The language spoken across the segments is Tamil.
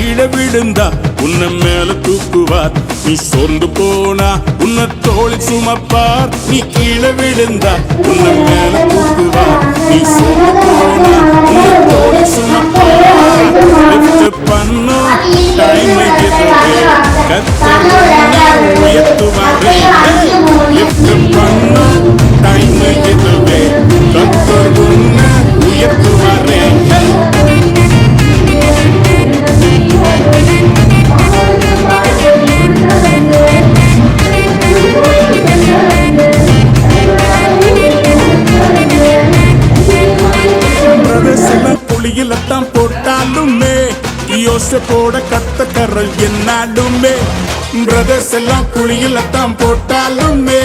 கீழே விழுந்தா உன்னை மேல தூக்குவார். நீ சோர்ந்து போனா உன்னை தோளி சுமப்பார். நீ கீழே விழுந்தா உன்னை மேல தூக்குவார். நீ சோர்ந்து போனா உன்னை தோளி சுமப்பார். லிஃப்ட் பண்ணும் டைம் எதுவே கர்த்தர் உன்னை உயர்த்துவாரே. லிஃப்ட் பண்ணும் டைம் எதுவே கர்த்தர் உன்னை உயர்த்துவாரே. குழியில்தான் போட்டாலுமே யோசேப்போட கத்தக்கரல் என்னாலுமே. பிரதர்ஸ் எல்லாம் குழியில்தான் போட்டாலுமே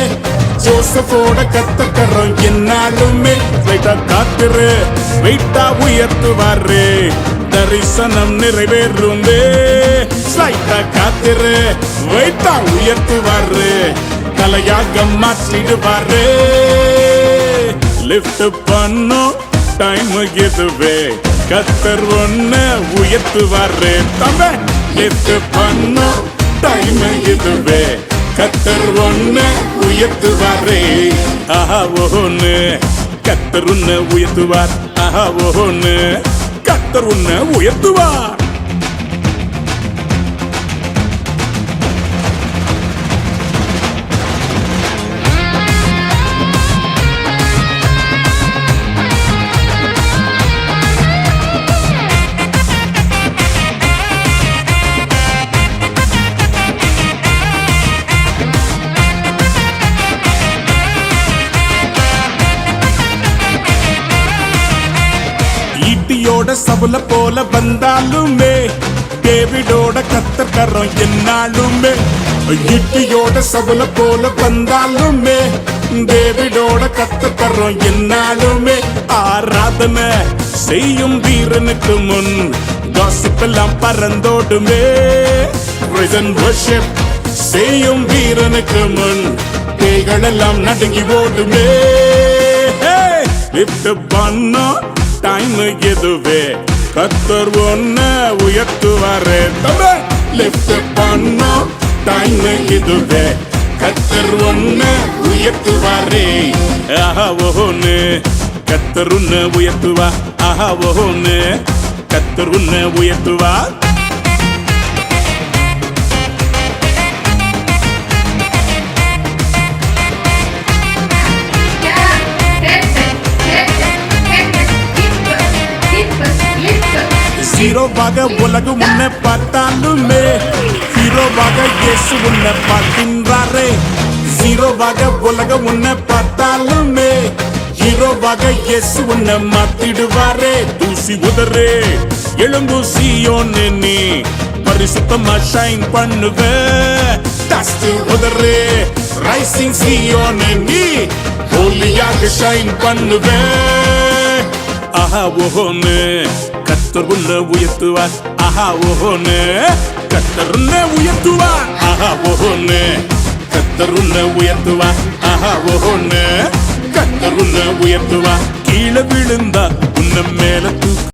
ஜோசப்போட கத்தக்கரல் என்னாலுமே. வெயிட்டா காத்துரு வெயிட்டா உயர்த்துவாரு. தரிசனம் நிறைவேறுமே. ஸ்லைட்டா காத்துரு வெயிட்டா உயர்த்துவாரு. கலையாக மாற்றிடுவாரு. லிஃப்ட் பண்ணும் டைம் எதுவே கர்த்தர் ஒன்ன உயர்த்துவாரு. தம்பே லிஃப்ட் பண்ணும் டைம் எதுவே கர்த்தர் ஒன்ன உயர்த்துவாரே. ஆஹா ஒன்னு கர்த்தர் உன்னை உயர்த்துவார். ஆஹா ஒன்னு கர்த்தர் உன்னை உயர்த்துவார். ஈட்டியோட சபல போல வந்தாலுமே டேவிடோட கத்தக்கரம் என்னாலுமே. ஈட்டியோட சபல போல வந்தாலுமே டேவிடோட கத்தக்கரம் என்னாலுமே. ஆராதனை செய்யும் வீரனுக்கு முன் காசிப்பெல்லாம் பறந்தோடுமே. Praise and worship செய்யும் வீரனுக்கு முன் பேய்களெல்லாம் நடுங்கி ஓடுமே. லிஃப்ட் பண்ணோம் டைம் எதுவே கர்த்தர் ஒன்னை உயர்த்துவாரே. லிஃப்ட் பண்ணும் டைம் எதுவே கர்த்தர் ஒன்னை உயர்த்துவாரே. ஆஹா ஒன்னு கர்த்தர் உன்னை உயர்த்துவா. ஆஹா ஒன்னு கர்த்தர் உன்னை உயர்த்துவா. ஹீரோவாக உலகம் உன்னை பார்த்தாலுமே ஹீரோவாக இயேசு உன்னை பார்க்கின்றாரே. ஹீரோவாக உலகம் உன்னை பார்த்தாலுமே ஹீரோவாக இயேசு உன்னை மாத்திடுவாரே. தூசி உதரே எழும்பு சீயோன்னு நீ பரிசுத்தமா ஷைன் பண்ணுவ. டஸ்ட் உதரே ரைசிங் சீயோன்னு நீ ஹோலியாக ஷைன் பண்ணுவ. ஆஹா ஒன்னு கர்த்தர் உன்னை உயர்த்துவார். ஆஹா ஒன்னு கர்த்தர் உன்னை உயர்த்துவார். ஆஹா ஒன்னு கர்த்தர் உன்னை உயர்த்துவார். ஆஹா ஒன்னு கர்த்தர் உன்னை உயர்த்துவார். கீழே விழுந்தா உன்னை மேல தூக்கு